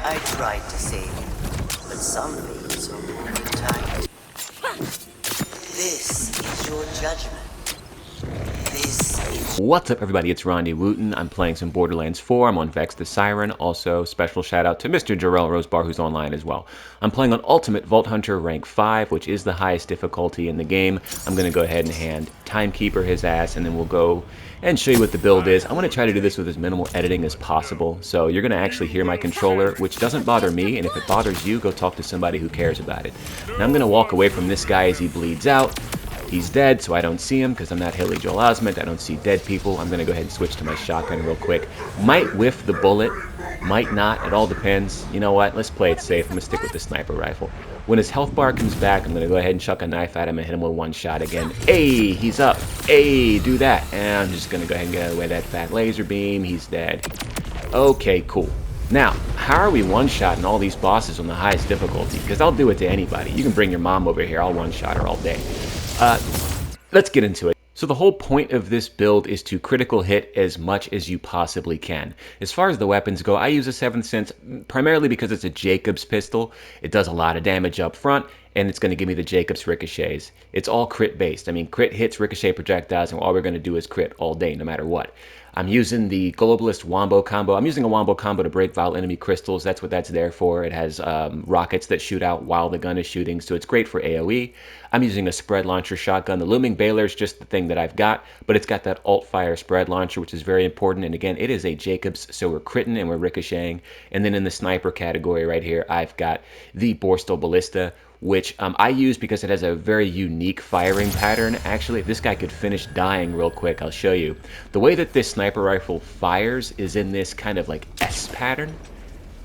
I tried to save you, but some fates are more kind. This is your judgment. This is... What's up, everybody? It's Rondy Wooten. I'm playing some Borderlands 4. I'm on Vex the Siren. Also, special shout out to Mr. Jarrell Rosebar, who's online as well. I'm playing on Ultimate Vault Hunter rank 5, which is the highest difficulty in the game. I'm going to go ahead and hand Timekeeper his ass, and then we'll go and show you what the build is. I want to try to do this with as minimal editing as possible. So you're going to actually hear my controller, which doesn't bother me, and if it bothers you, go talk to somebody who cares about it. Now I'm going to walk away from this guy as he bleeds out. He's dead, so I don't see him because I'm not Haley Joel Osment. I don't see dead people. I'm going to go ahead and switch to my shotgun real quick. Might whiff the bullet, might not. It all depends. You know what? Let's play it safe. I'm going to stick with the sniper rifle. When his health bar comes back, I'm going to go ahead and chuck a knife at him and hit him with one shot again. Hey, he's up. Hey, do that. And I'm just going to go ahead and get out of the way of that fat laser beam. He's dead. Okay, cool. Now, how are we one-shotting all these bosses on the highest difficulty? Because I'll do it to anybody. You can bring your mom over here. I'll one-shot her all day. Let's get into it. So the whole point of this build is to critical hit as much as you possibly can. As far as the weapons go, I use a 7th Sense primarily because it's a Jacobs pistol. It does a lot of damage up front, and it's going to give me the Jacobs ricochets. It's all crit based. I mean, crit hits, ricochet projectiles, and all we're going to do is crit all day, no matter what. I'm using the Globalist Wombo combo. I'm using a Wombo combo to break vile enemy crystals. That's what that's there for. It has rockets that shoot out while the gun is shooting, so it's great for AoE. I'm using a spread launcher shotgun. The Looming Baler is just the thing that I've got, but it's got that alt-fire spread launcher, which is very important. And again, it is a Jacobs, so we're critting and we're ricocheting. And then in the sniper category right here, I've got the Borstal Ballista, which I use because it has a very unique firing pattern. Actually, if this guy could finish dying real quick, I'll show you. The way that this sniper rifle fires is in this kind of like S pattern.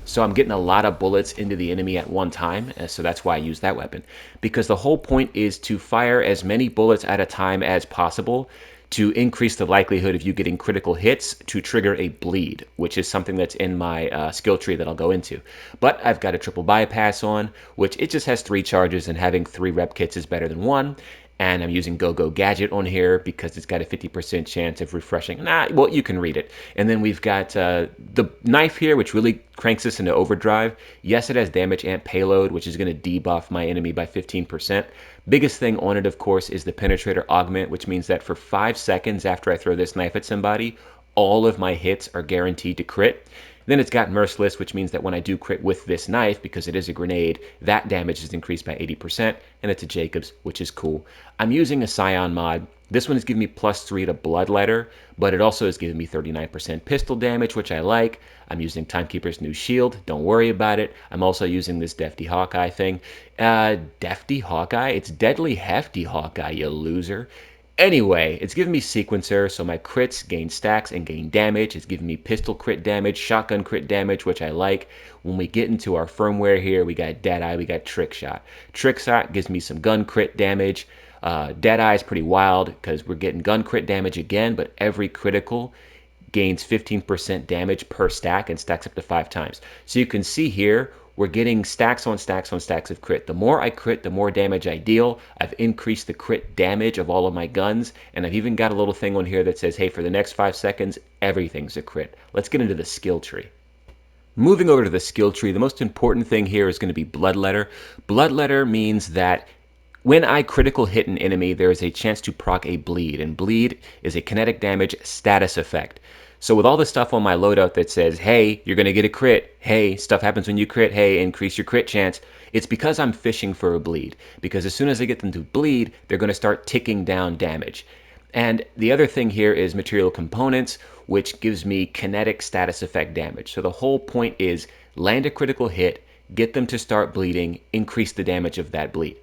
So I'm getting a lot of bullets into the enemy at one time, so that's why I use that weapon. Because the whole point is to fire as many bullets at a time as possible to increase the likelihood of you getting critical hits to trigger a bleed, which is something that's in my skill tree that I'll go into. But I've got a triple bypass on, which it just has 3 charges, and having 3 rep kits is better than 1. And I'm using Go-Go Gadget on here because it's got a 50% chance of refreshing. Well, you can read it. And then we've got the knife here, which really cranks us into overdrive. Yes, it has damage and payload, which is going to debuff my enemy by 15%. Biggest thing on it, of course, is the Penetrator Augment, which means that for 5 seconds after I throw this knife at somebody, all of my hits are guaranteed to crit. Then it's got Merciless, which means that when I do crit with this knife, because it is a grenade, that damage is increased by 80%, and it's a Jacobs, which is cool. I'm using a Scion mod. This one is giving me +3 to Bloodletter, but it also is giving me 39% pistol damage, which I like. I'm using Timekeeper's new shield. Don't worry about it. I'm also using this Defty Hawkeye thing. Defty Hawkeye? It's Deadly Hefty Hawkeye, you loser. Anyway, it's giving me sequencer, so my crits gain stacks and gain damage. It's giving me pistol crit damage, shotgun crit damage, which I like. When we get into our firmware here, we got Deadeye, we got Trick Shot. Trick Shot gives me some gun crit damage. Deadeye is pretty wild because we're getting gun crit damage again, but every critical gains 15% damage per stack and stacks up to 5 times. So you can see here, we're getting stacks on stacks on stacks of crit. The more I crit, the more damage I deal. I've increased the crit damage of all of my guns, and I've even got a little thing on here that says, hey, for the next 5 seconds, everything's a crit. Let's get into the skill tree. Moving over to the skill tree, the most important thing here is going to be Bloodletter. Bloodletter means that when I critical hit an enemy, there is a chance to proc a bleed, and bleed is a kinetic damage status effect. So with all the stuff on my loadout that says, hey, you're going to get a crit, hey, stuff happens when you crit, hey, increase your crit chance, it's because I'm fishing for a bleed. Because as soon as I get them to bleed, they're going to start ticking down damage. And the other thing here is material components, which gives me kinetic status effect damage. So the whole point is land a critical hit, get them to start bleeding, increase the damage of that bleed.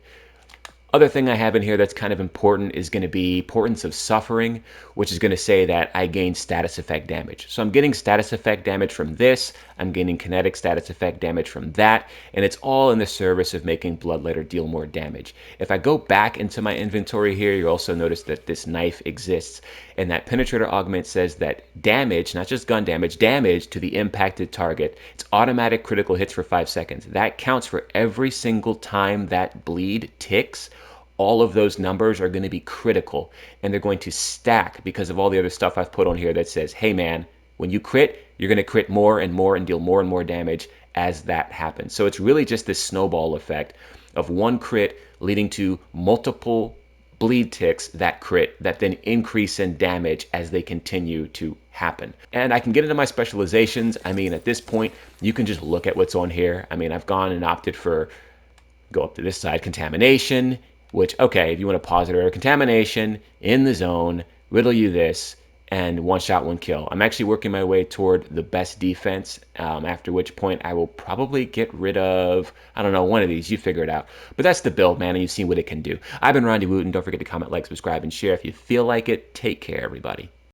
Other thing I have in here that's kind of important is going to be Portents of Suffering, which is going to say that I gain status effect damage. So I'm getting status effect damage from this, I'm gaining kinetic status effect damage from that, and it's all in the service of making Bloodletter deal more damage. If I go back into my inventory here, you'll also notice that this knife exists, and that Penetrator Augment says that damage, not just gun damage, damage to the impacted target, it's automatic critical hits for 5 seconds. That counts for every single time that bleed ticks. All of those numbers are going to be critical, and they're going to stack because of all the other stuff I've put on here that says, hey man, When you crit, you're going to crit more and more and deal more and more damage as that happens. So it's really just this snowball effect of one crit leading to multiple bleed ticks that crit that then increase in damage as they continue to happen. And I can get into my specializations. I mean, at this point, you can just look at what's on here. I mean, I've gone and opted for, go up to this side, contamination, which, okay, if you want to pause it, or contamination in the zone, riddle you this, and one shot, one kill. I'm actually working my way toward the best defense, after which point I will probably get rid of, I don't know, one of these. You figure it out. But that's the build, man, and you've seen what it can do. I've been Rondy Wooten. Don't forget to comment, like, subscribe, and share if you feel like it. Take care, everybody.